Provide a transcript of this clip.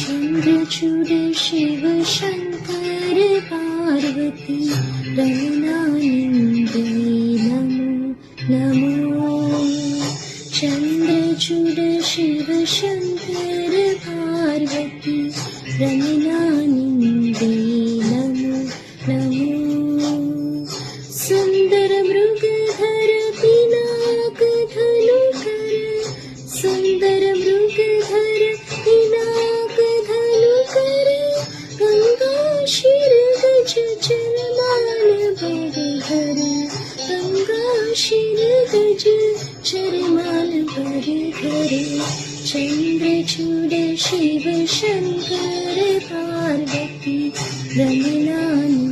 चन्द्रचूड शिव शङ्कर पार्वती रमणानन्दे नमो नमो। चन्द्रचूड शिव शङ्कर पार्वती रमणानन्दे नमो नमो। सुन्दर मृगधर पिनाक धनुकर सुन्दर मृगधर पिनाक धनुकर गंगा शिर गज चरमाल बरधर गंगा शिर गज चरमाल बरधर। चन्द्रचूड शिव शङ्कर पार्वती रमणानन्दे